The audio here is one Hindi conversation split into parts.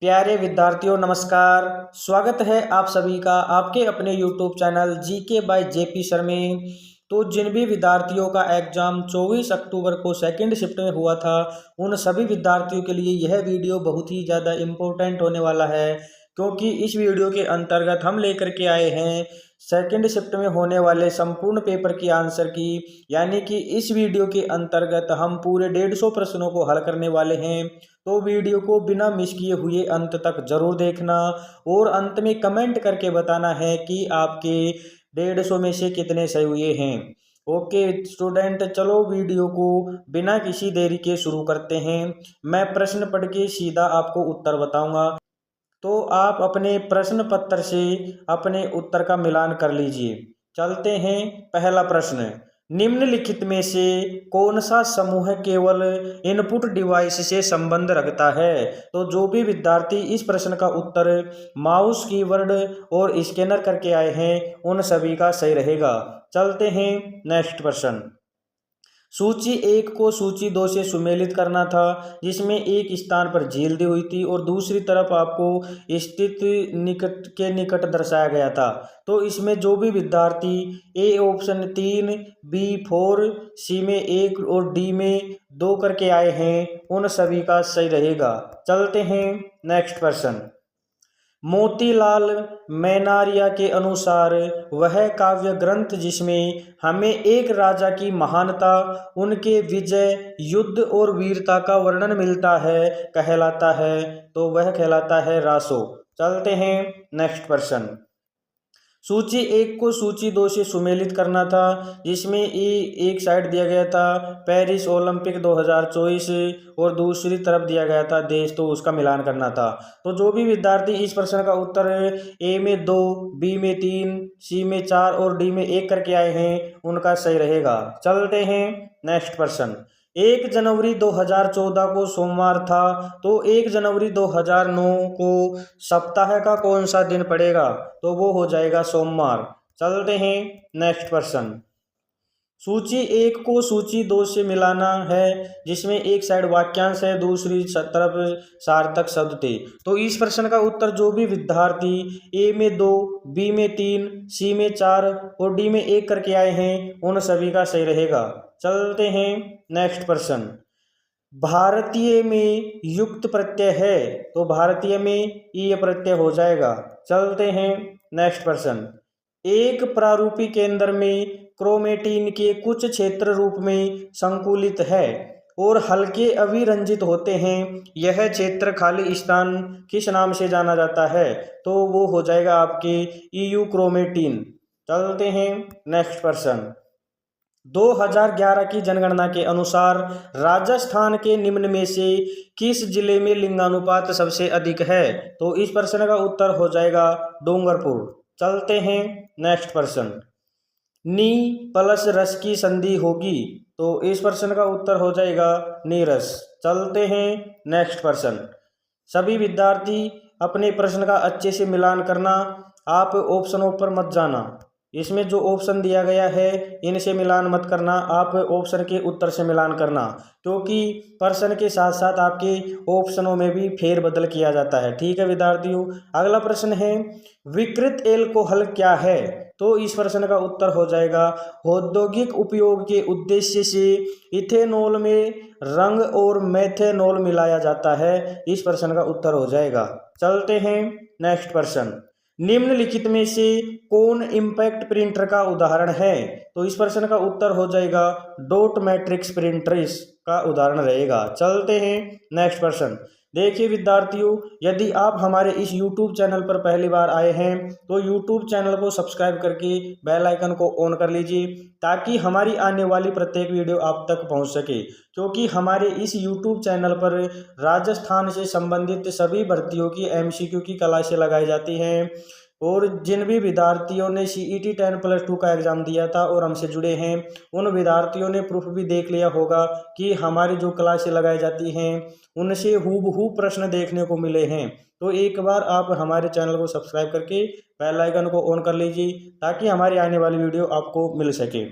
प्यारे विद्यार्थियों नमस्कार। स्वागत है आप सभी का आपके अपने YouTube channel GK by JP sir में। तो जिन भी विद्यार्थियों का एग्जाम 24 अक्टूबर को सेकंड शिफ्ट में हुआ था, उन सभी विद्यार्थियों के लिए यह वीडियो बहुत ही ज़्यादा इम्पोर्टेंट होने वाला है, क्योंकि इस वीडियो के अंतर्गत हम लेकर के आए हैं सेकंड शिफ्ट में होने वाले संपूर्ण पेपर की आंसर की। यानी कि इस वीडियो के अंतर्गत हम पूरे 150 प्रश्नों को हल करने वाले हैं। तो वीडियो को बिना मिस किए हुए अंत तक जरूर देखना और अंत में कमेंट करके बताना है कि आपके 150 में से कितने सही हुए हैं। ओके स्टूडेंट, चलो वीडियो को बिना किसी देरी के शुरू करते हैं। मैं प्रश्न पढ़ के सीधा आपको उत्तर बताऊंगा, तो आप अपने प्रश्न पत्र से अपने उत्तर का मिलान कर लीजिए। चलते हैं। पहला प्रश्न, निम्नलिखित में से कौन सा समूह केवल इनपुट डिवाइस से संबंध रखता है? तो जो भी विद्यार्थी इस प्रश्न का उत्तर माउस कीवर्ड और स्कैनर करके आए हैं, उन सभी का सही रहेगा। चलते हैं नेक्स्ट प्रश्न। सूची 1 को सूची 2 से सुमेलित करना था, जिसमें एक स्थान पर झील दी हुई थी और दूसरी तरफ आपको स्थित निकट के निकट दर्शाया गया था। तो इसमें जो भी विद्यार्थी ए ऑप्शन 3, बी 4, सी में 1 और डी में 2 करके आए हैं, उन सभी का सही रहेगा। चलते हैं नेक्स्ट प्रश्न। मोतीलाल मैनारिया के अनुसार वह काव्य ग्रंथ जिसमें हमें एक राजा की महानता, उनके विजय, युद्ध और वीरता का वर्णन मिलता है, कहलाता है? तो वह कहलाता है रासो। चलते हैं नेक्स्ट प्रश्न। सूची 1 को सूची 2 से सुमेलित करना था, जिसमें एक साइड दिया गया था पेरिस ओलंपिक 2024 और दूसरी तरफ दिया गया था देश, तो उसका मिलान करना था। तो जो भी विद्यार्थी इस प्रश्न का उत्तर ए में 2, बी में 3, सी में 4 और डी में 1 करके आए हैं, उनका सही रहेगा। चलते हैं नेक्स्ट प्रश्न। 1 जनवरी 2014 को सोमवार था, तो 1 जनवरी 2009 को सप्ताह का कौन सा दिन पड़ेगा? तो वो हो जाएगा सोमवार। चलते हैं नेक्स्ट प्रश्न। सूची 1 को सूची 2 से मिलाना है, जिसमें एक साइड वाक्यांश है, दूसरी तरफ सार्थक शब्द थे। तो इस प्रश्न का उत्तर जो भी विद्यार्थी ए में 2, बी में 3, सी में 4 और डी में 1 करके आए हैं, उन सभी का सही रहेगा। चलते हैं नेक्स्ट प्रश्न। भारतीय में युक्त प्रत्यय है, तो भारतीय में ईय प्रत्यय हो जाएगा। चलते हैं नेक्स्ट प्रश्न। एक प्रारूपी केंद्र में क्रोमेटिन के कुछ क्षेत्र रूप में संकुलित है और हल्के अभिरंजित होते हैं, यह क्षेत्र खाली स्थान किस नाम से जाना जाता है? तो वो हो जाएगा आपके ईयू क्रोमेटिन। चलते हैं नेक्स्ट प्रश्न। 2011 की जनगणना के अनुसार राजस्थान के निम्न में से किस जिले में लिंगानुपात सबसे अधिक है? तो इस प्रश्न का उत्तर हो जाएगा डूंगरपुर। चलते हैं नेक्स्ट प्रश्न। नी प्लस रस की संधि होगी, तो इस प्रश्न का उत्तर हो जाएगा नीरस। चलते हैं नेक्स्ट प्रश्न। सभी विद्यार्थी अपने प्रश्न का अच्छे से मिलान करना, आप ऑप्शनों पर मत जाना। इसमें जो ऑप्शन दिया गया है इनसे मिलान मत करना, आप ऑप्शन के उत्तर से मिलान करना, क्योंकि प्रश्न के साथ साथ आपके ऑप्शनों में भी फेरबदल किया जाता है। ठीक है विद्यार्थियों। अगला प्रश्न है, विकृत एल्कोहल क्या है? तो इस प्रश्न का उत्तर हो जाएगा औद्योगिक उपयोग के उद्देश्य से इथेनॉल में रंग और मेथेनॉल मिलाया जाता है। इस प्रश्न का उत्तर हो जाएगा। चलते हैं नेक्स्ट प्रश्न। निम्नलिखित में से कौन इम्पैक्ट प्रिंटर का उदाहरण है? तो इस प्रश्न का उत्तर हो जाएगा डॉट मैट्रिक्स प्रिंटर का उदाहरण रहेगा। चलते हैं नेक्स्ट प्रश्न। देखिए विद्यार्थियों, यदि आप हमारे इस YouTube चैनल पर पहली बार आए हैं, तो YouTube चैनल को सब्सक्राइब करके बेल आइकन को ऑन कर लीजिए, ताकि हमारी आने वाली प्रत्येक वीडियो आप तक पहुंच सके। क्योंकि हमारे इस YouTube चैनल पर राजस्थान से संबंधित सभी भर्तियों की MCQ की क्लासें लगाई जाती हैं, और जिन भी विद्यार्थियों ने CET 10+2 का एग्ज़ाम दिया था और हमसे जुड़े हैं, उन विद्यार्थियों ने प्रूफ भी देख लिया होगा कि हमारी जो क्लासें लगाई जाती हैं उनसे हूबहू प्रश्न देखने को मिले हैं। तो एक बार आप हमारे चैनल को सब्सक्राइब करके बेल आइकन को ऑन कर लीजिए, ताकि हमारी आने वाली वीडियो आपको मिल सके।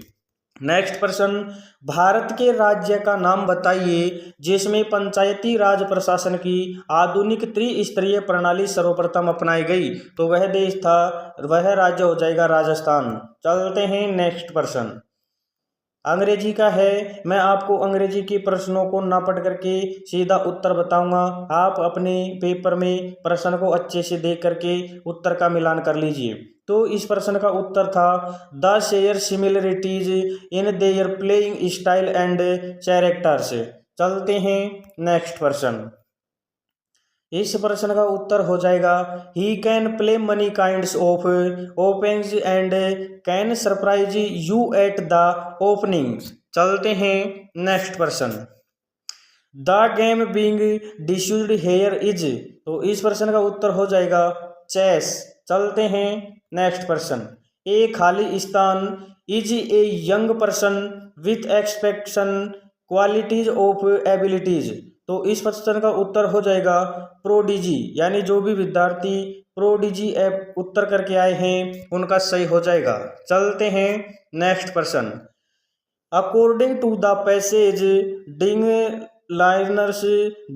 नेक्स्ट प्रश्न, भारत के राज्य का नाम बताइए जिसमें पंचायती राज प्रशासन की आधुनिक त्रिस्तरीय प्रणाली सर्वप्रथम अपनाई गई। तो वह देश था, वह राज्य हो जाएगा राजस्थान। चलते हैं नेक्स्ट प्रश्न, अंग्रेजी का है। मैं आपको अंग्रेजी के प्रश्नों को ना पढ़ करके सीधा उत्तर बताऊंगा। आप अपने पेपर में प्रश्न को अच्छे से देख करके उत्तर का मिलान कर लीजिए। तो इस प्रश्न का उत्तर था, the share similarities in their playing style and characters. चलते हैं नेक्स्ट प्रश्न, इस प्रश्न का उत्तर हो जाएगा, he can play many kinds of openings and can surprise you at the openings. चलते हैं नेक्स्ट प्रश्न, the game being discussed here is. तो इस प्रश्न का उत्तर हो जाएगा चेस। चलते हैं नेक्स्ट प्रश्न, ए खाली स्थान is a young person with expectation qualities of abilities. तो इस प्रश्न का उत्तर हो जाएगा प्रोडिजी, यानी जो भी विद्यार्थी प्रोडिजी ऐप उत्तर करके आए हैं उनका सही हो जाएगा। चलते हैं नेक्स्ट प्रश्न, according to the passage Ding Liren's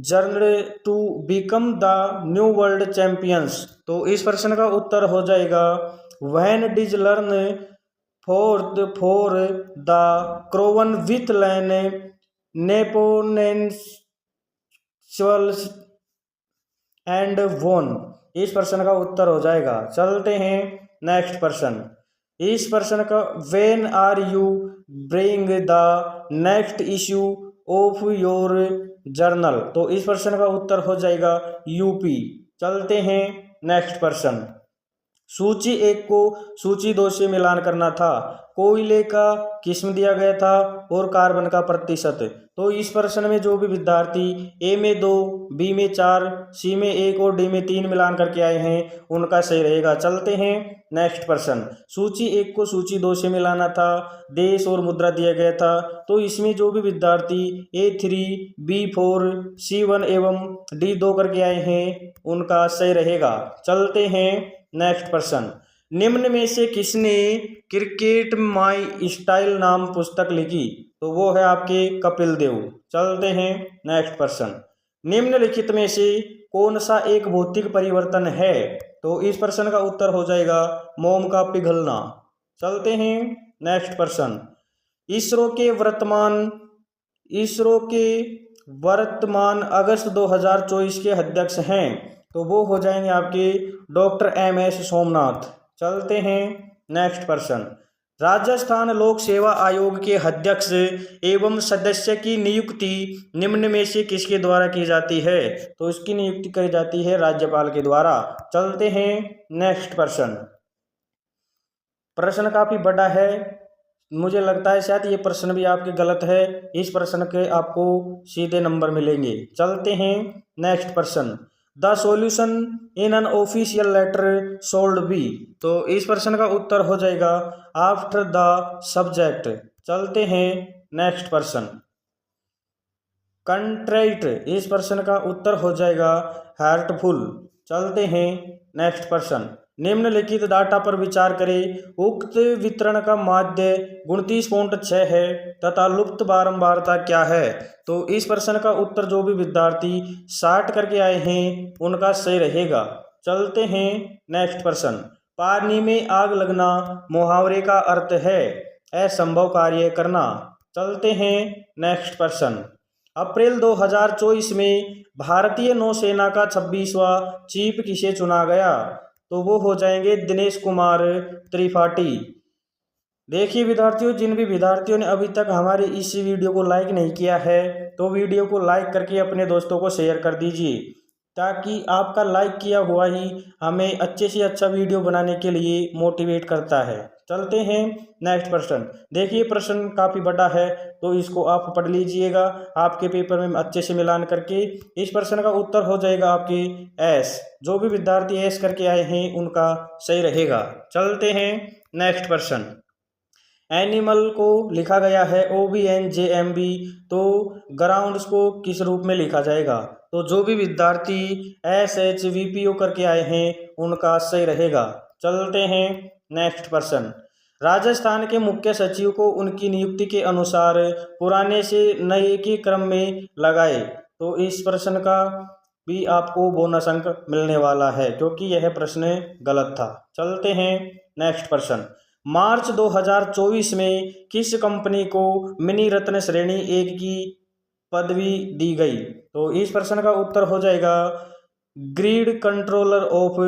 journey to become the new world champions. तो इस प्रश्न का उत्तर हो जाएगा, व्हेन डिज Liren fought for the crown with Ian Nepomniachtchi and won. इस प्रश्न का उत्तर हो जाएगा। चलते हैं नेक्स्ट प्रश्न, इस प्रश्न का, when are you bring the next issue of your journal. तो इस प्रश्न का उत्तर हो जाएगा यूपी। चलते हैं नेक्स्ट प्रश्न, सूची 1 को सूची 2 से मिलान करना था। कोयले का किस्म दिया गया था और कार्बन का प्रतिशत। तो इस प्रश्न में जो भी विद्यार्थी ए में 2, बी में 4, सी में 1 और डी में 3 मिलान करके आए हैं उनका सही रहेगा। चलते हैं नेक्स्ट प्रश्न, सूची 1 को सूची 2 से मिलाना था, देश और मुद्रा दिया गया था। तो इसमें जो भी विद्यार्थी A3, B4, C1 एवं D2 करके आए हैं उनका सही रहेगा। चलते हैं नेक्स्ट प्रश्न, निम्न में से किसने क्रिकेट माई स्टाइल नाम पुस्तक लिखी। तो वो है आपके कपिल देव। चलते हैं नेक्स्ट प्रश्न, निम्नलिखित में से कौन सा एक भौतिक परिवर्तन है। तो इस प्रश्न का उत्तर हो जाएगा मोम का पिघलना। चलते हैं नेक्स्ट प्रश्न, इसरो के वर्तमान अगस्त 2024 के अध्यक्ष हैं। तो वो हो जाएंगे आपके डॉक्टर MS सोमनाथ। चलते हैं नेक्स्ट प्रश्न, राजस्थान लोक सेवा आयोग के अध्यक्ष एवं सदस्य की नियुक्ति निम्न में से किसके द्वारा की जाती है। तो इसकी नियुक्ति की जाती है राज्यपाल के द्वारा। चलते हैं नेक्स्ट प्रश्न, प्रश्न काफी बड़ा है, मुझे लगता है शायद ये प्रश्न भी आपके गलत है। इस प्रश्न के आपको सीधे नंबर मिलेंगे। चलते हैं नेक्स्ट प्रश्न, the solution in an official letter should be. तो इस प्रश्न का उत्तर हो जाएगा आफ्टर द सब्जेक्ट। चलते हैं नेक्स्ट प्रश्न, कंट्रेट। इस प्रश्न का उत्तर हो जाएगा हार्टफुल। चलते हैं नेक्स्ट प्रश्न, निम्नलिखित डाटा पर विचार करें। उक्त वितरण का माध्य 29.6 है तथा लुप्त बारंबारता क्या है। तो इस प्रश्न का उत्तर जो भी विद्यार्थी 60 करके आए हैं उनका सही रहेगा। चलते हैं नेक्स्ट प्रश्न, पानी में आग लगना मुहावरे का अर्थ है असंभव कार्य करना। चलते हैं नेक्स्ट प्रश्न, अप्रैल 2024 में भारतीय नौसेना का 26वां चीफ किसे चुना गया। तो वो हो जाएंगे दिनेश कुमार त्रिपाठी। देखिए विद्यार्थियों, जिन भी विद्यार्थियों ने अभी तक हमारे इस वीडियो को लाइक नहीं किया है तो वीडियो को लाइक करके अपने दोस्तों को शेयर कर दीजिए, ताकि आपका लाइक किया हुआ ही हमें अच्छे से अच्छा वीडियो बनाने के लिए मोटिवेट करता है। चलते हैं नेक्स्ट प्रश्न। देखिए प्रश्न काफ़ी बड़ा है तो इसको आप पढ़ लीजिएगा आपके पेपर में अच्छे से मिलान करके। इस प्रश्न का उत्तर हो जाएगा आपके एस। जो भी विद्यार्थी एस करके आए हैं उनका सही रहेगा। चलते हैं नेक्स्ट प्रश्न, एनिमल को लिखा गया है OBNJMB, तो ग्राउंड्स को किस रूप में लिखा जाएगा। तो जो भी विद्यार्थी SHVPO करके आए हैं उनका सही रहेगा। चलते हैं नेक्स्ट प्रश्न, राजस्थान के मुख्य सचिव को उनकी नियुक्ति के अनुसार पुराने से नए के क्रम में लगाए। तो इस प्रश्न का भी आपको बोनस अंक मिलने वाला है क्योंकि यह प्रश्न गलत था। चलते हैं नेक्स्ट प्रश्न। मार्च 2024 में किस कंपनी को मिनी रत्न श्रेणी 1 की पदवी दी गई? तो इस प्रश्न का उत्तर हो जाएगा grid controller of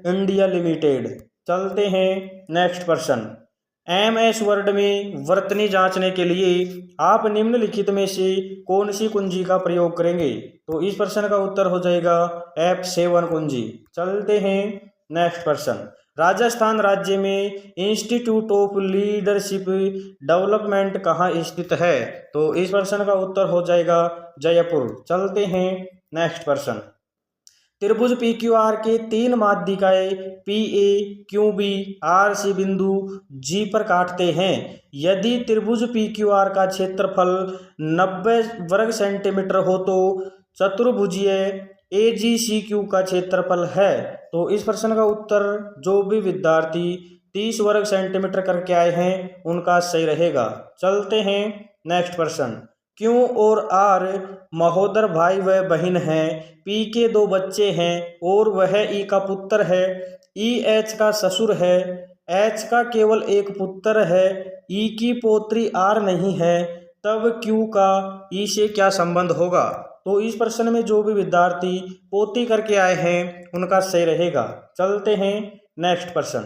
India limited. चलते हैं नेक्स्ट प्रश्न। MS वर्ड में वर्तनी जांचने के लिए आप निम्नलिखित में से कौन सी कुंजी का प्रयोग करेंगे? तो इस प्रश्न का उत्तर हो जाएगा F7 कुंजी। चलते हैं नेक्स्ट प्रश्न। राजस्थान राज्य में इंस्टीट्यूट ऑफ लीडरशिप डेवलपमेंट कहाँ स्थित है? तो इस प्रश्न का उत्तर हो जाएगा जयपुर। चलते हैं नेक्स्ट प्रश्न। त्रिभुज PQR के 3 माध्यिकाएं PA, QB, RC बिंदु G पर काटते हैं। यदि त्रिभुज PQR का क्षेत्रफल 90 वर्ग सेंटीमीटर हो तो चतुर्भुजीय AGCQ का क्षेत्रफल है। तो इस प्रश्न का उत्तर जो भी विद्यार्थी 30 वर्ग सेंटीमीटर करके आए हैं उनका सही रहेगा। चलते हैं नेक्स्ट प्रश्न। Q और R महोदर भाई व बहन हैं। P के 2 बच्चे हैं और वह E का पुत्र है। E H का ससुर है। H का केवल एक पुत्र है। E की पौत्री R नहीं है। तब Q का E से क्या संबंध होगा? तो इस प्रश्न में जो भी विद्यार्थी पोती करके आए हैं उनका सही रहेगा। चलते हैं नेक्स्ट प्रश्न।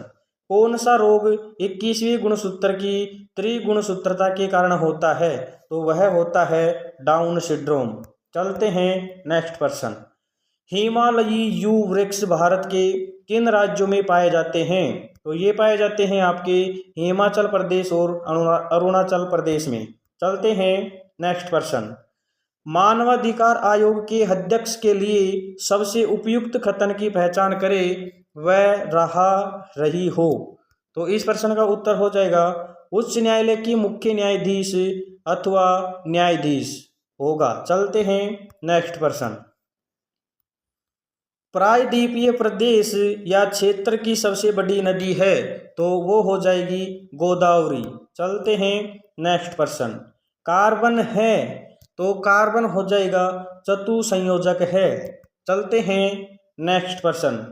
कौन सा रोग 21वीं गुणसूत्र की त्रिगुणसूत्रता के कारण होता है? तो वह होता है डाउन सिंड्रोम। चलते हैं नेक्स्ट प्रश्न। हिमालयी यू वृक्ष भारत के किन राज्यों में पाए जाते हैं? तो ये पाए जाते हैं आपके हिमाचल प्रदेश और अरुणाचल प्रदेश में। चलते हैं नेक्स्ट प्रश्न। मानवाधिकार आयोग के अध्यक्ष के लिए सबसे उपयुक्त कथन की पहचान करें वह रहा रही हो। तो इस प्रश्न का उत्तर हो जाएगा उच्च न्यायालय की मुख्य न्यायाधीश अथवा न्यायाधीश होगा। चलते हैं नेक्स्ट प्रश्न। प्रायद्वीपीय प्रदेश या क्षेत्र की सबसे बड़ी नदी है? तो वो हो जाएगी गोदावरी। चलते हैं नेक्स्ट प्रश्न। कार्बन है तो कार्बन हो जाएगा चतुसंयोजक है। चलते हैं नेक्स्ट प्रश्न।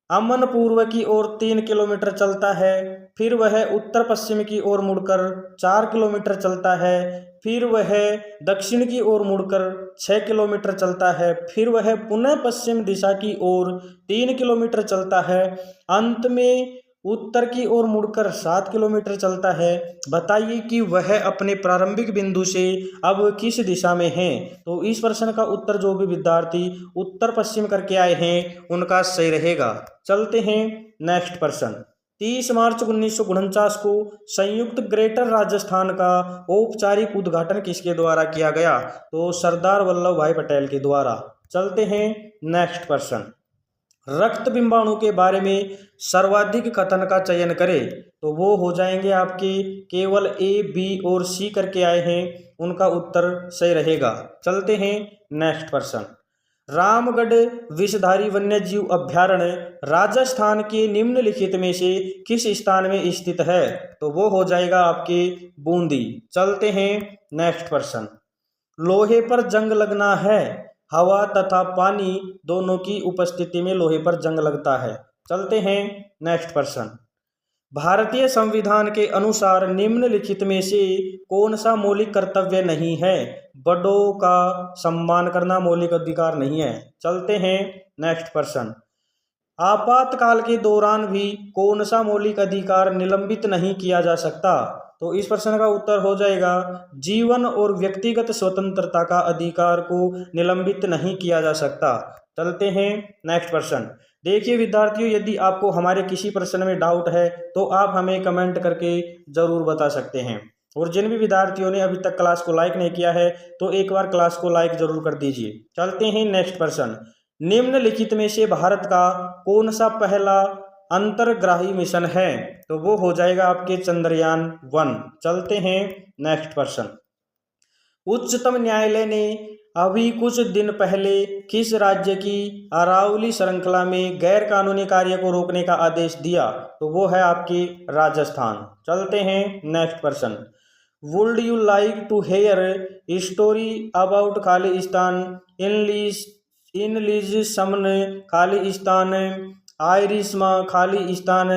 अमन पूर्व की ओर 3 किलोमीटर चलता है, फिर वह उत्तर पश्चिम की ओर मुड़कर 4 किलोमीटर चलता है, फिर वह दक्षिण की ओर मुड़कर 6 किलोमीटर चलता है, फिर वह पुनः पश्चिम दिशा की ओर 3 किलोमीटर चलता है, अंत में उत्तर की ओर मुड़कर 7 किलोमीटर चलता है। बताइए कि वह अपने प्रारंभिक बिंदु से अब किस दिशा में है? तो इस प्रश्न का उत्तर जो भी विद्यार्थी उत्तर पश्चिम करके आए हैं उनका सही रहेगा। चलते हैं नेक्स्ट प्रश्न। 30 मार्च 1949 को संयुक्त ग्रेटर राजस्थान का औपचारिक उद्घाटन किसके द्वारा किया गया? तो सरदार वल्लभ भाई पटेल के द्वारा। चलते हैं नेक्स्ट प्रश्न। रक्त बिंबाणु के बारे में सर्वाधिक कथन का चयन करें। तो वो हो जाएंगे आपके केवल A, B और C करके आए हैं उनका उत्तर सही रहेगा। चलते हैं नेक्स्ट प्रश्न। रामगढ़ विषधारी वन्यजीव अभ्यारण्य राजस्थान के निम्नलिखित में से किस स्थान में स्थित है? तो वो हो जाएगा आपके बूंदी। चलते हैं नेक्स्ट प्रश्न। लोहे पर जंग लगना है। हवा तथा पानी दोनों की उपस्थिति में लोहे पर जंग लगता है। चलते हैं नेक्स्ट प्रश्न। भारतीय संविधान के अनुसार निम्नलिखित में से कौन सा मौलिक कर्तव्य नहीं है? बड़ों का सम्मान करना मौलिक अधिकार नहीं है। चलते हैं नेक्स्ट प्रश्न। आपातकाल के दौरान भी कौन सा मौलिक अधिकार निलंबित नहीं किया जा सकता? तो इस प्रश्न का उत्तर हो जाएगा जीवन और व्यक्तिगत स्वतंत्रता का अधिकार को निलंबित नहीं किया जा सकता। चलते हैं नेक्स्ट प्रश्न। देखिए विद्यार्थियों, यदि आपको हमारे किसी प्रश्न में डाउट है तो आप हमें कमेंट करके ज़रूर बता सकते हैं। और जिन भी विद्यार्थियों ने अभी तक क्लास को लाइक नहीं किया है तो एक बार क्लास को लाइक जरूर कर दीजिए। चलते हैं नेक्स्ट प्रश्न। निम्नलिखित में से भारत का कौन सा पहला अंतरग्राही मिशन है? तो वो हो जाएगा आपके चंद्रयान 1। चलते हैं नेक्स्ट प्रश्न। उच्चतम न्यायालय ने अभी कुछ दिन पहले किस राज्य की अरावली श्रृंखला में गैर कानूनी कार्य को रोकने का आदेश दिया? तो वो है आपकी राजस्थान। चलते हैं next person. Would you like to hear story about Khalistan in lease summon Khalistan आयरिस्मा खालिस्तान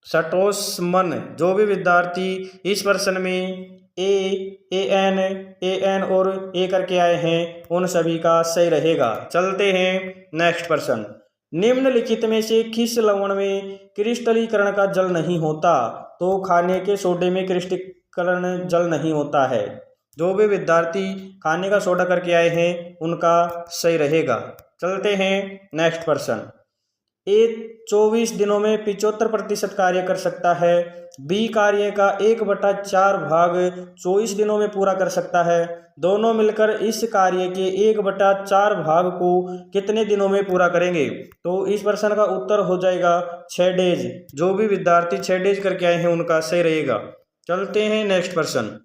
सटोस्मन? जो भी विद्यार्थी इस प्रश्न में एन और ए करके आए हैं उन सभी का सही रहेगा। चलते हैं नेक्स्ट पर्सन। निम्नलिखित में से किस लवण में क्रिस्टलीकरण का जल नहीं होता? तो खाने के सोडे में क्रिस्टलीकरण जल नहीं होता है। जो भी विद्यार्थी खाने का सोडा करके आए हैं उनका सही रहेगा। चलते हैं नेक्स्ट पर्सन। ए 24 दिनों में 75% कार्य कर सकता है। बी कार्य का 1/4 भाग 24 दिनों में पूरा कर सकता है। दोनों मिलकर इस कार्य के 1/4 भाग को कितने दिनों में पूरा करेंगे? तो इस प्रश्न का उत्तर हो जाएगा 6 डेज। जो भी विद्यार्थी 6 डेज करके आए हैं उनका सही रहेगा। चलते हैं नेक्स्ट पर्सन।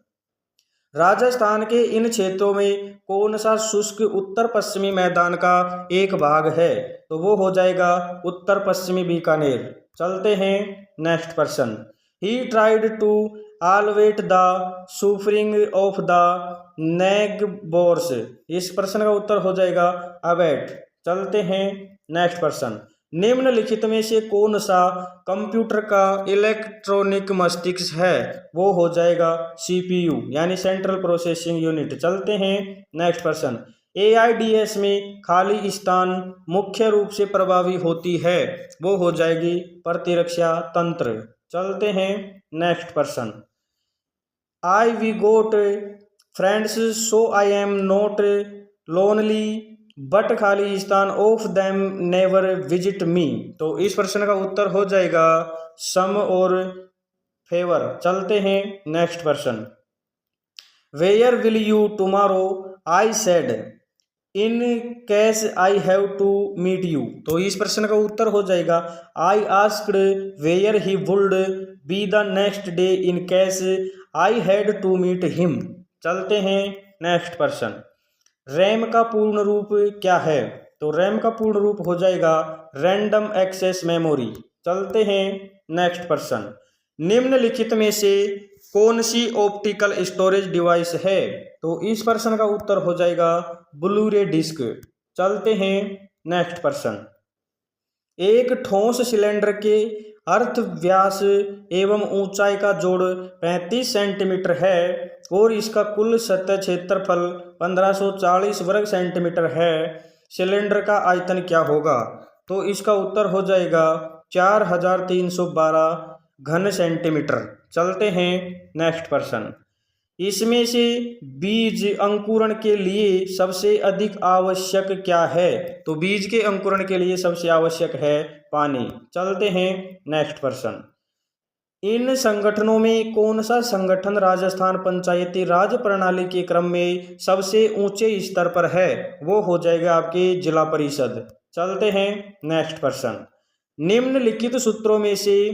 राजस्थान के इन क्षेत्रों में कौन सा शुष्क उत्तर पश्चिमी मैदान का एक भाग है? तो वो हो जाएगा उत्तर पश्चिमी बीकानेर। चलते हैं next person. He tried to alleviate the suffering of the neighbours. इस प्रश्न का उत्तर हो जाएगा अवेट। चलते हैं नेक्स्ट पर्सन। निम्नलिखित में से कौन सा कंप्यूटर का इलेक्ट्रॉनिक मस्तिष्क है? वो हो जाएगा CPU यानी सेंट्रल प्रोसेसिंग यूनिट। चलते हैं नेक्स्ट पर्सन। AIDS में खालिस्तान मुख्य रूप से प्रभावी होती है। वो हो जाएगी प्रतिरक्षा तंत्र। चलते हैं next person. I've got friends so I am not lonely but खालिस्तान of them never visit me. तो इस प्रश्न का उत्तर हो जाएगा सम और फेवर। चलते हैं next person. Where will you tomorrow? I said in case I have to meet you. तो इस प्रश्न का उत्तर हो जाएगा I asked where he would be the next day in case I had to meet him. चलते हैं नेक्स्ट पर्सन। रैम का पूर्ण रूप क्या है? तो रैम का पूर्ण रूप हो जाएगा रैंडम एक्सेस मेमोरी। चलते हैं नेक्स्ट पर्सन। निम्नलिखित में से कौन सी ऑप्टिकल स्टोरेज डिवाइस है? तो इस प्रश्न का उत्तर हो जाएगा ब्लू-रे डिस्क। चलते हैं नेक्स्ट पर्सन। एक ठोस सिलेंडर के अर्थ व्यास एवं ऊंचाई का जोड़ 35 सेंटीमीटर है और इसका कुल सतह क्षेत्रफल 1540 वर्ग सेंटीमीटर है। सिलेंडर का आयतन क्या होगा? तो इसका उत्तर हो जाएगा 4312 घन सेंटीमीटर। चलते हैं नेक्स्ट पर्सन। इसमें से बीज अंकुरण के लिए सबसे अधिक आवश्यक क्या है? तो बीज के अंकुरण के लिए सबसे आवश्यक है पानी। चलते हैं नेक्स्ट पर्सन। इन संगठनों में कौन सा संगठन राजस्थान पंचायती राज प्रणाली के क्रम में सबसे ऊंचे स्तर पर है? वो हो जाएगा आपकी जिला परिषद। चलते हैं नेक्स्ट पर्सन। निम्नलिखित सूत्रों में से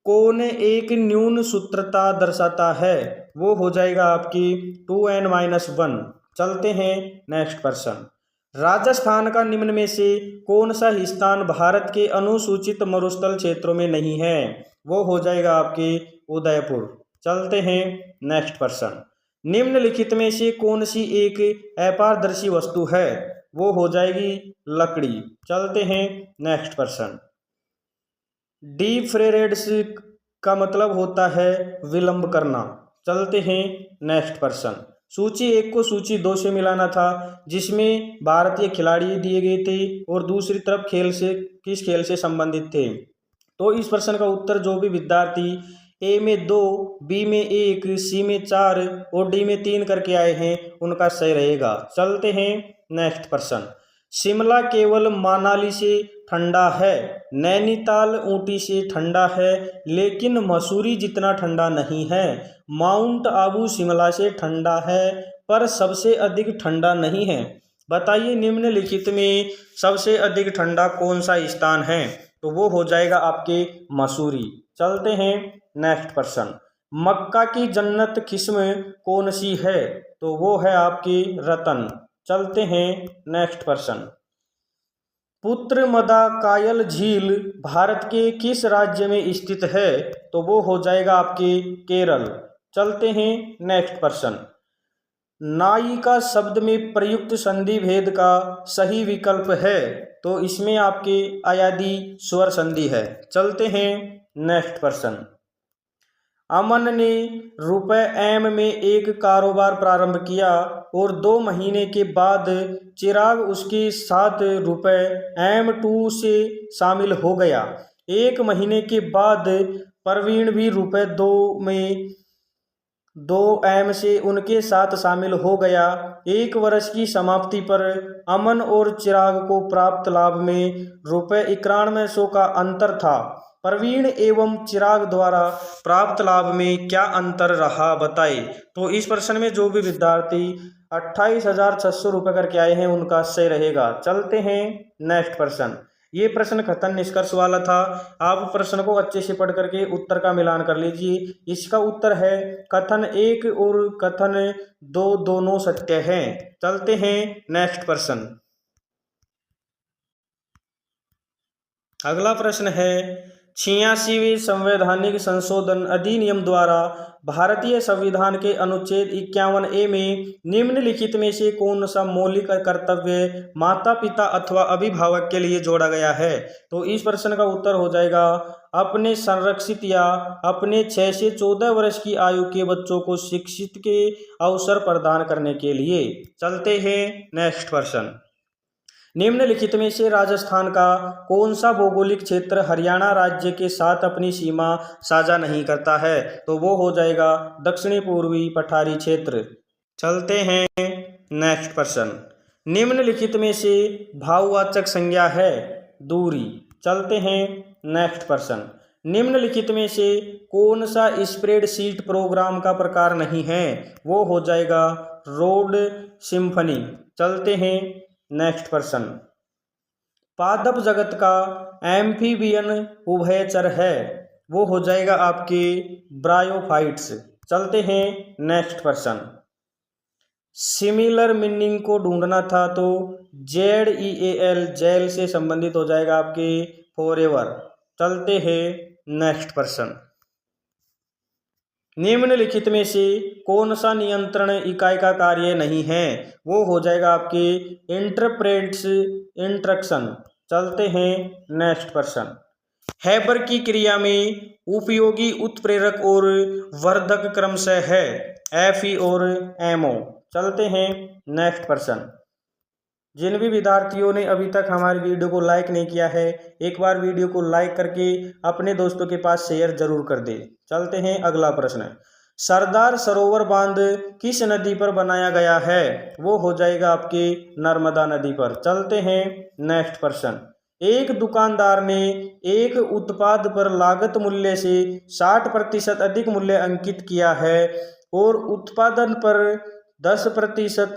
कौन एक न्यून सूत्रता दर्शाता है? वो हो जाएगा आपकी 2n-1। चलते हैं नेक्स्ट पर्सन। राजस्थान का निम्न में से कौन सा स्थान भारत के अनुसूचित मरुस्थल क्षेत्रों में नहीं है? वो हो जाएगा आपकी उदयपुर। चलते हैं नेक्स्ट पर्सन। निम्नलिखित में से कौन सी एक अपारदर्शी वस्तु है? वो हो जाएगी लकड़ी। चलते हैं नेक्स्ट पर्सन। डिफरेंस का मतलब होता है विलंब करना। चलते हैं नेक्स्ट पर्सन। सूची 1 को सूची 2 से मिलाना था जिसमें भारतीय खिलाड़ी दिए गए थे और दूसरी तरफ किस खेल से संबंधित थे। तो इस प्रश्न का उत्तर जो भी विद्यार्थी ए में 2, बी में 1, सी में 4 और डी में 3 करके आए हैं उनका सही रहेगा। चलते हैं नेक्स्ट पर्सन। शिमला केवल मनाली से ठंडा है, नैनीताल ऊटी से ठंडा है लेकिन मसूरी जितना ठंडा नहीं है। माउंट आबू शिमला से ठंडा है पर सबसे अधिक ठंडा नहीं है। बताइए निम्नलिखित में सबसे अधिक ठंडा कौन सा स्थान है? तो वो हो जाएगा आपके मसूरी। चलते हैं नेक्स्ट पर्सन। मक्का की जन्नत किस्म कौन सी है? तो वो है आपकी रतन। चलते हैं नेक्स्ट प्रश्न। पुत्रमदा कायल झील भारत के किस राज्य में स्थित है? तो वो हो जाएगा आपके केरल। चलते हैं नेक्स्ट प्रश्न। नायिका शब्द में प्रयुक्त संधि भेद का सही विकल्प है? तो इसमें आपके अयादी स्वर संधि है। चलते हैं नेक्स्ट प्रश्न। अमन ने ₹M में एक कारोबार प्रारंभ किया और 2 महीने के बाद चिराग उसके साथ ₹M2 से शामिल हो गया। 1 महीने के बाद प्रवीण भी ₹2M से उनके साथ शामिल हो गया। 1 वर्ष की समाप्ति पर अमन और चिराग को प्राप्त लाभ में ₹9100 का अंतर था। प्रवीण एवं चिराग द्वारा प्राप्त लाभ में क्या अंतर रहा, बताइए। तो इस प्रश्न में जो भी विद्यार्थी 28,600 रुपये करके आए हैं उनका सही रहेगा। चलते हैं नेक्स्ट प्रश्न। ये प्रश्न कथन निष्कर्ष वाला था। आप प्रश्न को अच्छे से पढ़ करके उत्तर का मिलान कर लीजिए। इसका उत्तर है कथन 1 और कथन 2 दोनों सत्य हैं। चलते हैं नेक्स्ट प्रश्न। अगला प्रश्न है 86वें संवैधानिक संशोधन अधिनियम द्वारा भारतीय संविधान के अनुच्छेद 51A में निम्नलिखित में से कौन सा मौलिक कर्तव्य माता पिता अथवा अभिभावक के लिए जोड़ा गया है? तो इस प्रश्न का उत्तर हो जाएगा अपने संरक्षित या अपने 6 से 14 वर्ष की आयु के बच्चों को शिक्षित के अवसर प्रदान करने के लिए। चलते हैं नेक्स्ट प्रश्न। निम्नलिखित में से राजस्थान का कौन सा भौगोलिक क्षेत्र हरियाणा राज्य के साथ अपनी सीमा साझा नहीं करता है? तो वो हो जाएगा दक्षिणी पूर्वी पठारी क्षेत्र। चलते हैं नेक्स्ट प्रश्न। निम्नलिखित में से भाववाचक संज्ञा है दूरी। चलते हैं नेक्स्ट प्रश्न। निम्नलिखित में से कौन सा स्प्रेडशीट प्रोग्राम का प्रकार नहीं है? वो हो जाएगा रोड सिम्फनी। चलते हैं नेक्स्ट प्रश्न। पादप जगत का एम्फीबियन उभयचर है? वो हो जाएगा आपके ब्रायोफाइट्स। चलते हैं नेक्स्ट प्रश्न। सिमिलर मीनिंग को ढूंढना था तो ZEAL जेल से संबंधित हो जाएगा आपके फॉरएवर। चलते हैं नेक्स्ट प्रश्न। निम्नलिखित में से कौन सा नियंत्रण इकाई का कार्य नहीं है? वो हो जाएगा आपके इंटरप्रेट्स इंस्ट्रक्शन। चलते हैं नेक्स्ट प्रश्न। हैबर की क्रिया में उपयोगी उत्प्रेरक और वर्धक क्रमशः है Fe और MO। चलते हैं नेक्स्ट प्रश्न। जिन भी विद्यार्थियों ने अभी तक हमारी वीडियो को लाइक नहीं किया है, एक बार वीडियो को लाइक करके अपने दोस्तों के पास शेयर जरूर कर दे। चलते हैं अगला प्रश्न। सरदार सरोवर बांध किस नदी पर बनाया गया है? वो हो जाएगा आपके नर्मदा नदी पर। चलते हैं नेक्स्ट प्रश्न। एक दुकानदार ने एक उत्पाद पर लागत मूल्य से 60% अधिक मूल्य अंकित किया है और उत्पादन पर 10%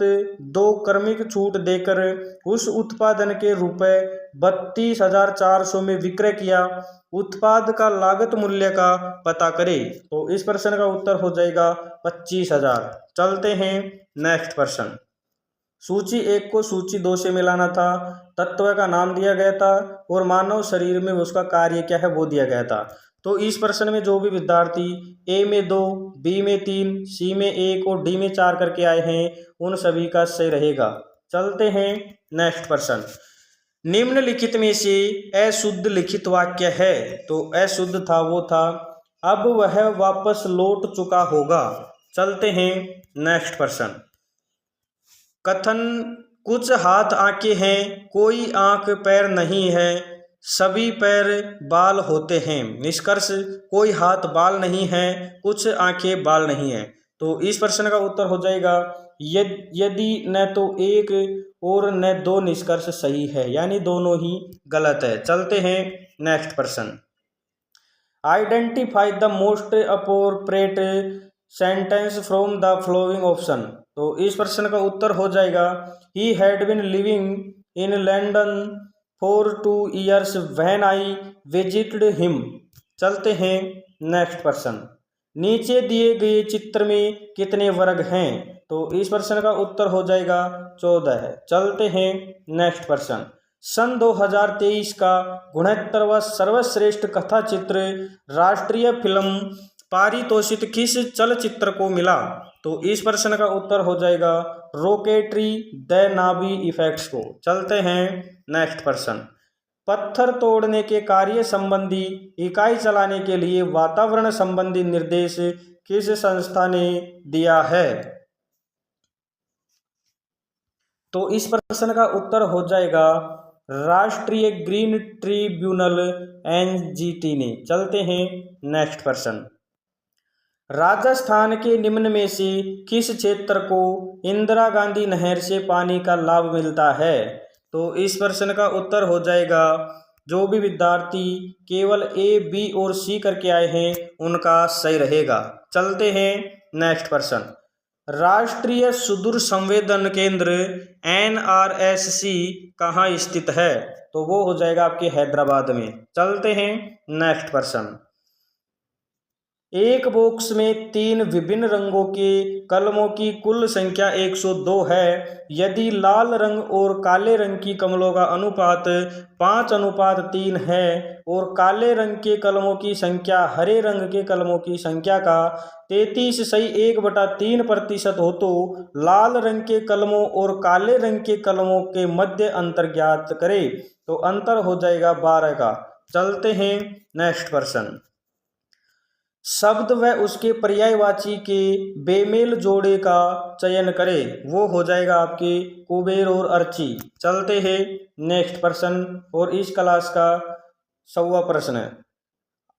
2 क्रमिक छूट देकर उस उत्पादन के ₹32,400 में विक्रय किया। उत्पाद का लागत मूल्य का पता करें। तो इस प्रश्न का उत्तर हो जाएगा 25,000। चलते हैं नेक्स्ट प्रश्न। सूची 1 को सूची 2 से मिलाना था। तत्व का नाम दिया गया था और मानव शरीर में उसका कार्य क्या है वो दिया गया था। तो इस प्रश्न में जो भी विद्यार्थी A में 2, B में 3, C में 1 और D में 4 करके आए हैं उन सभी का सही रहेगा। चलते हैं नेक्स्ट प्रश्न। निम्नलिखित में से अशुद्ध लिखित वाक्य है? तो अशुद्ध था वो था अब वह वापस लौट चुका होगा। चलते हैं नेक्स्ट प्रश्न। कथन कुछ हाथ आंखें हैं, कोई आंख पैर नहीं है, सभी पैर बाल होते हैं। निष्कर्ष कोई हाथ बाल नहीं है, कुछ आंखें बाल नहीं है। तो इस प्रश्न का उत्तर हो जाएगा यदि न तो 1 और न 2 निष्कर्ष सही है, यानी दोनों ही गलत है। चलते हैं नेक्स्ट प्रश्न। Identify the most appropriate sentence from the following option. तो इस प्रश्न का उत्तर हो जाएगा he had been living in London for 2 years when I visited him. चलते हैं नेक्स्ट प्रश्न। नीचे दिए गए चित्र में कितने वर्ग हैं? तो इस प्रश्न का उत्तर हो जाएगा 14 है। चलते हैं नेक्स्ट प्रश्न। सन 2023 का 69वां सर्वश्रेष्ठ कथा चित्र राष्ट्रीय फिल्म पारितोषिक किस चलचित्र को मिला? तो इस प्रश्न का उत्तर हो जाएगा रॉकेटरी द नावी इफेक्ट्स को। चलते हैं नेक्स्ट प्रश्न। पत्थर तोड़ने के कार्य संबंधी इकाई चलाने के लिए वातावरण संबंधी निर्देश किस संस्था ने दिया है? तो इस प्रश्न का उत्तर हो जाएगा राष्ट्रीय ग्रीन ट्रिब्यूनल एनजीटी ने। चलते हैं नेक्स्ट प्रश्न। राजस्थान के निम्न में से किस क्षेत्र को इंदिरा गांधी नहर से पानी का लाभ मिलता है? तो इस प्रश्न का उत्तर हो जाएगा, जो भी विद्यार्थी केवल ए, बी और सी करके आए हैं उनका सही रहेगा। चलते हैं नेक्स्ट प्रश्न। राष्ट्रीय सुदूर संवेदन केंद्र NRSC कहाँ स्थित है? तो वो हो जाएगा आपके हैदराबाद में। चलते हैं नेक्स्ट प्रश्न। एक बॉक्स में 3 विभिन्न रंगों के कलमों की कुल संख्या 102 है। यदि लाल रंग और काले रंग की कलमों का अनुपात 5:3 है और काले रंग के कलमों की संख्या हरे रंग के कलमों की संख्या का 33.1/3% हो, तो लाल रंग के कलमों और काले रंग के कलमों के मध्य अंतर ज्ञात करें। तो अंतर हो जाएगा 12 का। चलते हैं नेक्स्ट प्रश्न। शब्द व उसके पर्यायवाची के बेमेल जोड़े का चयन करें। वो हो जाएगा आपके कुबेर और अर्ची। चलते हैं नेक्स्ट प्रश्न और इस क्लास का 100वां प्रश्न है।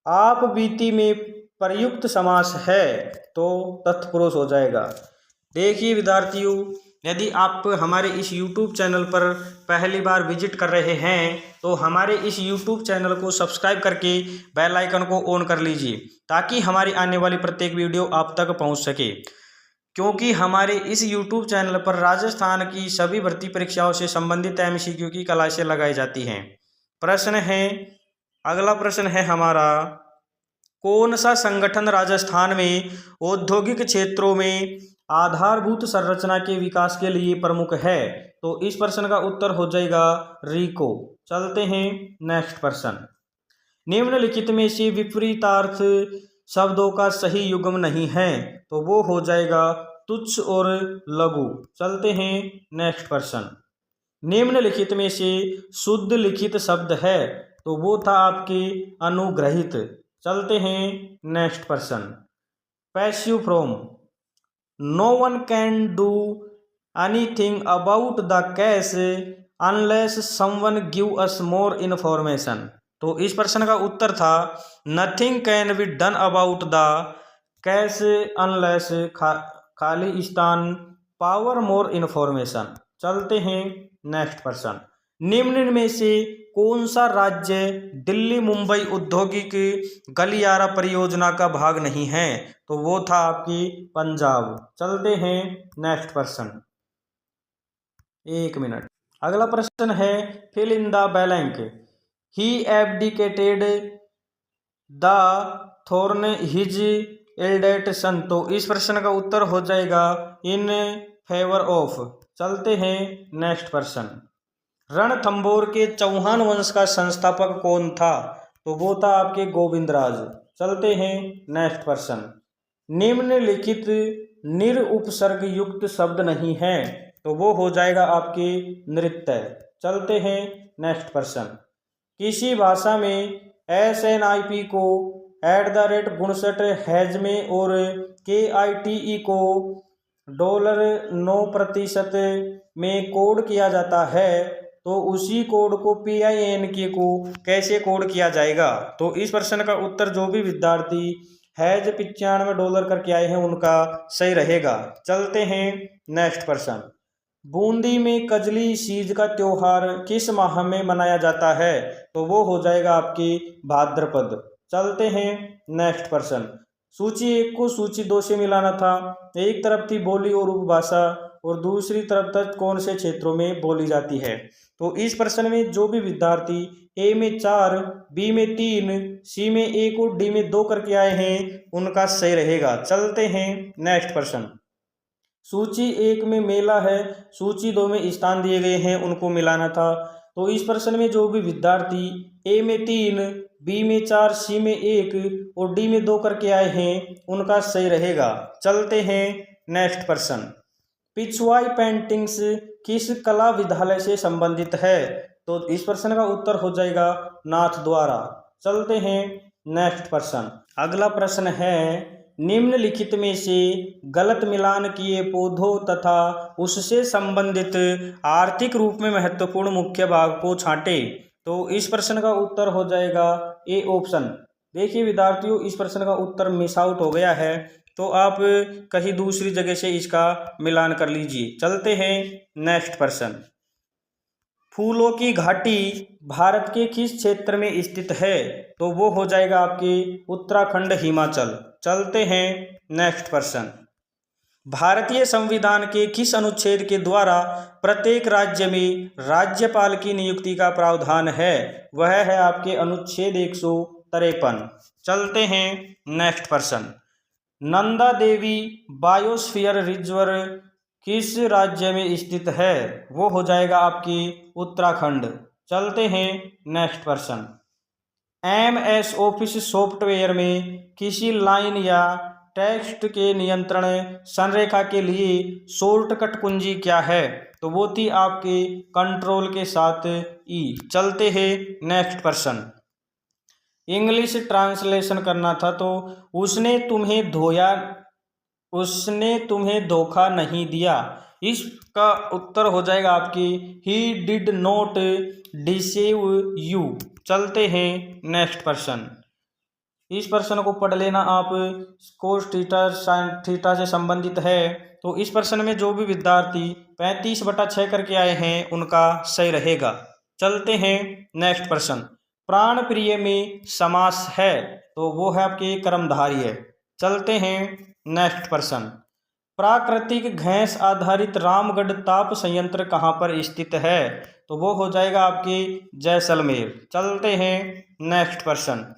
आप बीती में प्रयुक्त समास है तो तत्पुरुष हो जाएगा। देखिए विद्यार्थियों, यदि आप हमारे इस YouTube चैनल पर पहली बार विजिट कर रहे हैं तो हमारे इस YouTube चैनल को सब्सक्राइब करके बेल आइकन को ऑन कर लीजिए, ताकि हमारी आने वाली प्रत्येक वीडियो आप तक पहुंच सके। क्योंकि हमारे इस YouTube चैनल पर राजस्थान की सभी भर्ती परीक्षाओं से संबंधित MCQ की क्लासें लगाई जाती हैं। प्रश्न है, अगला प्रश्न है हमारा, कौन सा संगठन राजस्थान में औद्योगिक क्षेत्रों में आधारभूत संरचना के विकास के लिए प्रमुख है? तो इस प्रश्न का उत्तर हो जाएगा रीको। चलते हैं नेक्स्ट प्रश्न। निम्नलिखित में से विपरीतार्थ शब्दों का सही युग्म नहीं है, तो वो हो जाएगा तुच्छ और लघु। चलते हैं नेक्स्ट प्रश्न। निम्नलिखित में से शुद्ध लिखित शब्द है, तो वो था आपके अनुग्रहित। चलते हैं नेक्स्ट प्रश्न। Passive form, no one can do anything about the case unless someone give us more information. तो इस प्रश्न का उत्तर था nothing can be done about the case unless खाली स्थान पावर मोर इन्फॉर्मेशन। चलते हैं नेक्स्ट प्रश्न। निम्न में से कौन सा राज्य दिल्ली मुंबई औद्योगिक गलियारा परियोजना का भाग नहीं है? तो वो था आपकी पंजाब। चलते हैं नेक्स्ट प्रश्न। 1 मिनट। अगला प्रश्न है fill in the blank. He abdicated the throne his eldest son. तो इस प्रश्न का उत्तर हो जाएगा इन फेवर ऑफ। चलते हैं नेक्स्ट प्रश्न। रणथंभौर के चौहान वंश का संस्थापक कौन था? तो वो था आपके गोविंदराज। चलते हैं नेक्स्ट प्रश्न। निम्नलिखित निर उपसर्ग युक्त शब्द नहीं है, तो वो हो जाएगा आपके नृत्य। चलते हैं नेक्स्ट प्रश्न। किसी भाषा में SNIP को @62 में और KITE को $9% में कोड किया जाता है, तो उसी कोड को PINK को कैसे कोड किया जाएगा? तो इस प्रश्न का उत्तर जो भी विद्यार्थी $95 करके आए हैं उनका सही रहेगा। चलते हैं नेक्स्ट प्रश्न। बूंदी में कजली सीज का त्योहार किस माह में मनाया जाता है? तो वो हो जाएगा आपकी भाद्रपद। चलते हैं नेक्स्ट प्रश्न। सूची 1 को सूची 2 से मिलाना था। एक तरफ थी बोली और उपभाषा और दूसरी तरफ तक कौन से क्षेत्रों में बोली जाती है। तो इस प्रश्न में जो भी विद्यार्थी ए में 4, बी में 3, सी में 1 और डी में 2 करके आए हैं उनका सही रहेगा। चलते हैं नेक्स्ट प्रश्न। सूची 1 में मेला है, सूची 2 में स्थान दिए गए हैं, उनको मिलाना था। तो इस प्रश्न में जो भी विद्यार्थी ए में 3, बी में 4, सी में 1 और डी में 2 करके आए हैं उनका सही रहेगा। चलते हैं नेक्स्ट प्रश्न। पिछवाई पेंटिंग्स किस कला विद्यालय से संबंधित है। तो इस प्रश्न का उत्तर हो जाएगा नाथ द्वारा। चलते हैं नेक्स्ट प्रश्न। अगला प्रश्न है निम्नलिखित में से गलत मिलान किए पौधों तथा उससे संबंधित आर्थिक रूप में महत्वपूर्ण मुख्य भाग को छांटे। तो इस प्रश्न का उत्तर हो जाएगा ए ऑप्शन। देखिए विद्यार्थियों, इस प्रश्न का उत्तर मिस आउट हो गया है, तो आप कहीं दूसरी जगह से इसका मिलान कर लीजिए। चलते हैं नेक्स्ट प्रश्न। फूलों की घाटी भारत के किस क्षेत्र में स्थित है। तो वो हो जाएगा आपके उत्तराखंड, हिमाचल। चलते हैं नेक्स्ट प्रश्न। भारतीय संविधान के किस अनुच्छेद के द्वारा प्रत्येक राज्य में राज्यपाल की नियुक्ति का प्रावधान है। वह है आपके अनुच्छेद 153। चलते हैं नेक्स्ट प्रश्न। नंदा देवी बायोस्फीयर रिजर्व किस राज्य में स्थित है। वो हो जाएगा आपकी उत्तराखंड। चलते हैं नेक्स्ट प्रश्न। MS ऑफिस सॉफ्टवेयर में किसी लाइन या टेक्स्ट के नियंत्रण संरेखा के लिए शॉर्टकट कुंजी क्या है। तो वो थी आपके कंट्रोल के साथ ई। चलते हैं नेक्स्ट प्रश्न। इंग्लिश ट्रांसलेशन करना था, तो उसने तुम्हें धोखा नहीं दिया। इसका उत्तर हो जाएगा आपकी ही डिड नॉट डिसेव यू। चलते हैं नेक्स्ट प्रश्न। इस प्रश्न को पढ़ लेना आप, कोस थीटा साइन थीटा से संबंधित है। तो इस प्रश्न में जो भी विद्यार्थी 35/6 करके आए हैं उनका सही रहेगा। चलते हैं नेक्स्ट प्रश्न। प्राण प्रिय में समास है, तो वो है आपके कर्मधारय है। चलते हैं नेक्स्ट प्रश्न। प्राकृतिक गैस आधारित रामगढ़ ताप संयंत्र कहाँ पर स्थित है। तो वो हो जाएगा आपके जैसलमेर। चलते हैं नेक्स्ट प्रश्न।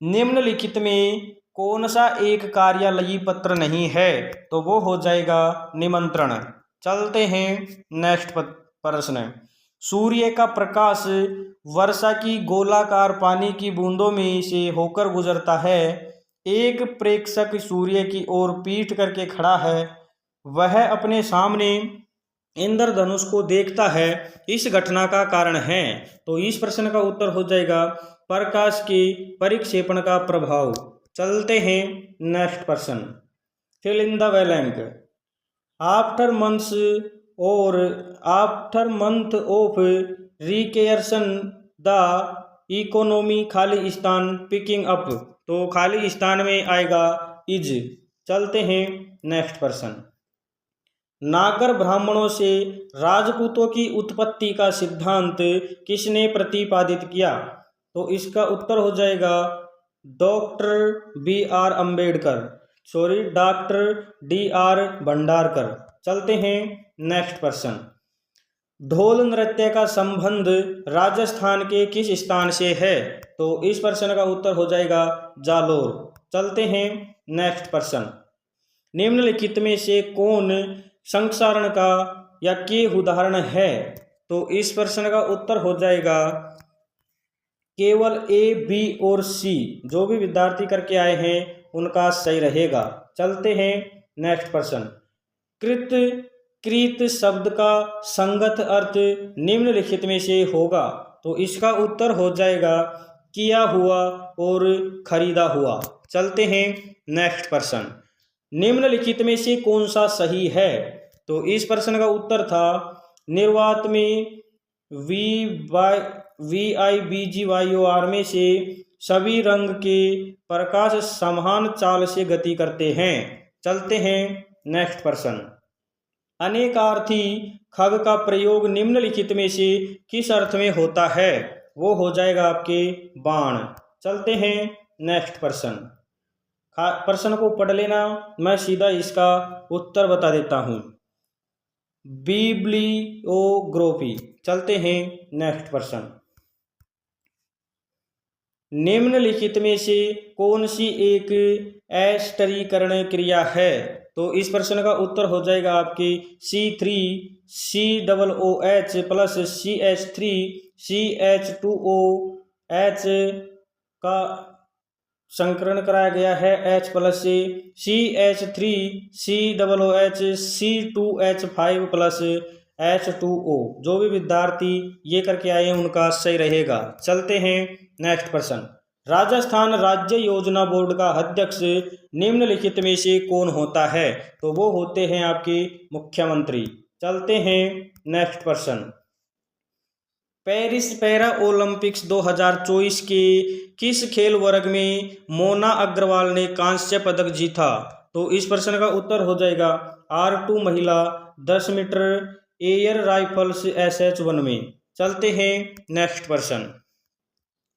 निम्नलिखित में कौन सा एक कार्यालयी पत्र नहीं है। तो वो हो जाएगा निमंत्रण। चलते हैं नेक्स्ट प्रश्न। सूर्य का प्रकाश वर्षा की गोलाकार पानी की बूंदों में से होकर गुजरता है। एक प्रेक्षक सूर्य की ओर पीठ करके खड़ा है, वह अपने सामने इंद्रधनुष को देखता है, इस घटना का कारण है। तो इस प्रश्न का उत्तर हो जाएगा प्रकाश के परिक्षेपण का प्रभाव। चलते हैं नेक्स्ट प्रश्न। Fill in the blank. After month of recession the economy खाली स्थान पिकिंग अप। तो खाली स्थान में आएगा इज। चलते हैं नेक्स्ट प्रश्न। नागर ब्राह्मणों से राजपूतों की उत्पत्ति का सिद्धांत किसने प्रतिपादित किया। तो इसका उत्तर हो जाएगा डॉक्टर DR भंडारकर। चलते हैं नेक्स्ट प्रश्न। ढोल नृत्य का संबंध राजस्थान के किस स्थान से है। तो इस प्रश्न का उत्तर हो जाएगा जालोर। चलते हैं नेक्स्ट प्रश्न। निम्नलिखित में से कौन संक्षारण का या के उदाहरण है। तो इस प्रश्न का उत्तर हो जाएगा केवल A, B और C। जो भी विद्यार्थी करके आए हैं उनका सही रहेगा। चलते हैं नेक्स्ट प्रश्न। कृत शब्द का संगत अर्थ निम्नलिखित में से होगा। तो इसका उत्तर हो जाएगा किया हुआ और खरीदा हुआ। चलते हैं नेक्स्ट प्रश्न। निम्नलिखित में से कौन सा सही है। तो इस प्रश्न का उत्तर था निर्वात में VIBGYOR में से सभी रंग के प्रकाश समान चाल से गति करते हैं। चलते हैं नेक्स्ट प्रश्न। अनेकार्थी खग का प्रयोग निम्नलिखित में से किस अर्थ में होता है। वो हो जाएगा आपके बाण। चलते हैं नेक्स्ट प्रश्न। प्रश्न को पढ़ लेना, मैं सीधा इसका उत्तर बता देता हूँ। बिब्लियोग्राफी। चलते हैं नेक्स्ट प्रश्न। निम्नलिखित में से कौन सी एक एस्टरीकरण क्रिया है? तो इस प्रश्न का उत्तर हो जाएगा आपकी C3COOH प्लस CH3CH2OH का संकरण कराया गया है H प्लस से CH3COOH C2H5 प्लस H2O। जो भी विद्यार्थी ये करके आए हैं उनका सही रहेगा। चलते हैं नेक्स्ट प्रश्न। राजस्थान राज्य योजना बोर्ड का अध्यक्ष निम्नलिखित में से कौन होता है? तो वो होते हैं आपके मुख्यमंत्री। चलते हैं नेक्स्ट प्रश्न। पेरिस पैरा ओलंपिक्स 2024 के किस खेल वर्ग में मोना अग्रवाल ने कांस्य पदक जीता? तो इस प्रश्न का उत्तर हो जाएगा R2 महिला 10 मीटर एयर राइफल्स SH1 में। चलते हैं नेक्स्ट प्रश्न।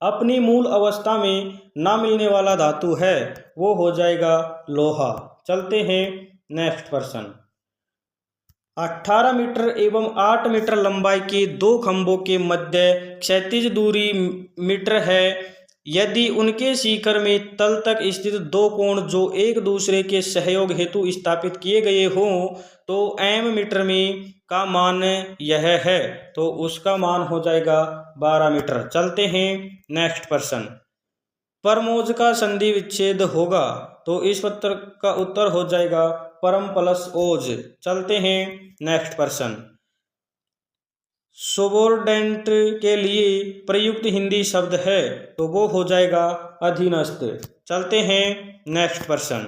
अपनी मूल अवस्था में ना मिलने वाला धातु है, वो हो जाएगा लोहा। चलते हैं नेक्स्ट प्रश्न। 18 मीटर एवं 8 मीटर लंबाई के दो खंभों के मध्य क्षैतिज दूरी मीटर है। यदि उनके शिखर में तल तक स्थित दो कोण जो एक दूसरे के सहयोग हेतु स्थापित किए गए हों तो m मीटर में का मान यह है, तो उसका मान हो जाएगा 12 मीटर। चलते हैं नेक्स्ट प्रश्न। परमोज का संधि विच्छेद होगा, तो इस पत्र का उत्तर हो जाएगा परम प्लस ओज। चलते हैं नेक्स्ट प्रश्न। सुबोर्डिनेट के लिए प्रयुक्त हिंदी शब्द है, तो वो हो जाएगा अधीनस्थ। चलते हैं नेक्स्ट प्रश्न।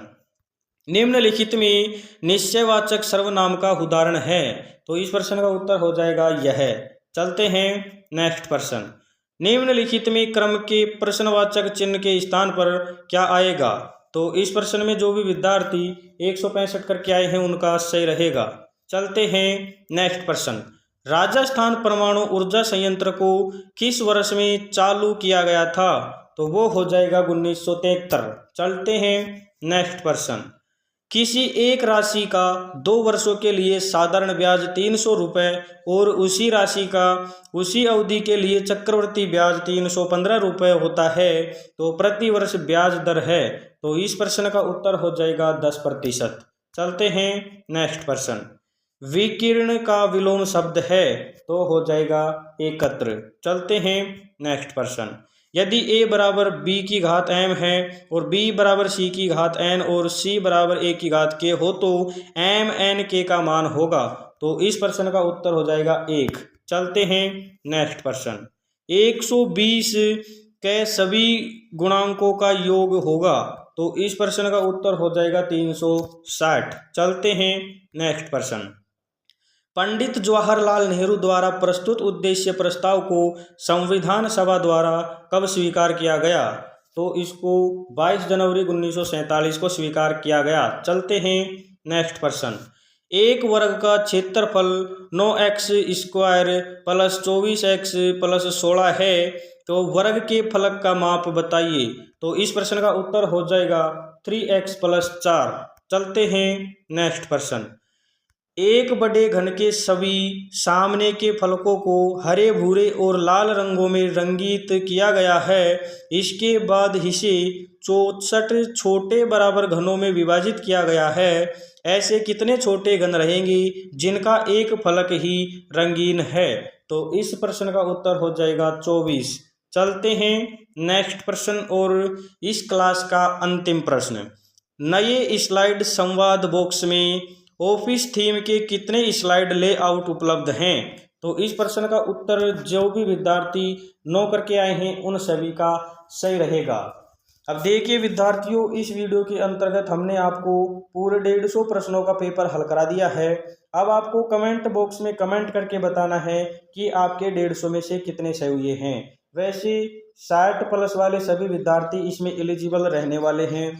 निम्नलिखित में निश्चयवाचक सर्वनाम का उदाहरण है, तो इस प्रश्न का उत्तर हो जाएगा यह। चलते हैं नेक्स्ट प्रश्न। निम्नलिखित में क्रम के प्रश्नवाचक चिन्ह के स्थान पर क्या आएगा? तो इस प्रश्न में जो भी विद्यार्थी 165 करके आए हैं उनका सही रहेगा। चलते हैं नेक्स्ट प्रश्न। राजस्थान परमाणु ऊर्जा संयंत्र को किस वर्ष में चालू किया गया था? तो वो हो जाएगा 1973। चलते हैं नेक्स्ट प्रश्न। किसी एक राशि का 2 वर्षों के लिए साधारण ब्याज 300 रुपये और उसी राशि का उसी अवधि के लिए चक्रवृद्धि ब्याज 315 रुपये होता है, तो प्रति वर्ष ब्याज दर है, तो इस प्रश्न का उत्तर हो जाएगा 10%। चलते हैं नेक्स्ट प्रश्न। विकीर्ण का विलोम शब्द है, तो हो जाएगा एकत्र। चलते हैं नेक्स्ट प्रश्न। यदि a बराबर b की घात m है और b बराबर c की घात n और c बराबर a की घात k हो तो m n k का मान होगा, तो इस प्रश्न का उत्तर हो जाएगा 1। चलते हैं नेक्स्ट प्रश्न। 120 के सभी गुणांकों का योग होगा, तो इस प्रश्न का उत्तर हो जाएगा 360। चलते हैं नेक्स्ट प्रश्न। पंडित जवाहरलाल नेहरू द्वारा प्रस्तुत उद्देश्य प्रस्ताव को संविधान सभा द्वारा कब स्वीकार किया गया? तो इसको 22 जनवरी 1947 को स्वीकार किया गया। चलते हैं नेक्स्ट प्रश्न। एक वर्ग का क्षेत्रफल 9x square plus 24x plus 16 है, तो वर्ग के फलक का माप बताइए। तो इस प्रश्न का उत्तर हो जाएगा 3x प्लस 4। चलते हैं नेक्स्ट प्रश्न। एक बड़े घन के सभी सामने के फलकों को हरे भूरे और लाल रंगों में रंगित किया गया है। इसके बाद इसे 64 छोटे बराबर घनों में विभाजित किया गया है। ऐसे कितने छोटे घन रहेंगे जिनका एक फलक ही रंगीन है? तो इस प्रश्न का उत्तर हो जाएगा 24। चलते हैं नेक्स्ट प्रश्न और इस क्लास का अंतिम प्रश्न। नए स्लाइड संवाद बॉक्स में ऑफिस थीम के कितने स्लाइड लेआउट उपलब्ध हैं? तो इस प्रश्न का उत्तर जो भी विद्यार्थी 9 करके आए हैं उन सभी का सही रहेगा। अब देखिए विद्यार्थियों, इस वीडियो के अंतर्गत हमने आपको पूरे 150 प्रश्नों का पेपर हल करा दिया है। अब आपको कमेंट बॉक्स में कमेंट करके बताना है कि आपके 150 में से कितने सही हुए हैं। वैसे 60 प्लस वाले सभी विद्यार्थी इसमें एलिजिबल रहने वाले हैं,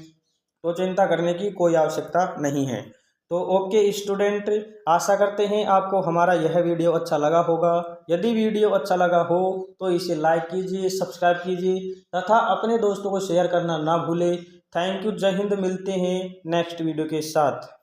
तो चिंता करने की कोई आवश्यकता नहीं है। तो ओके स्टूडेंट, आशा करते हैं आपको हमारा यह वीडियो अच्छा लगा होगा। यदि वीडियो अच्छा लगा हो तो इसे लाइक कीजिए, सब्सक्राइब कीजिए तथा अपने दोस्तों को शेयर करना ना भूलें। थैंक यू, जय हिंद। मिलते हैं नेक्स्ट वीडियो के साथ।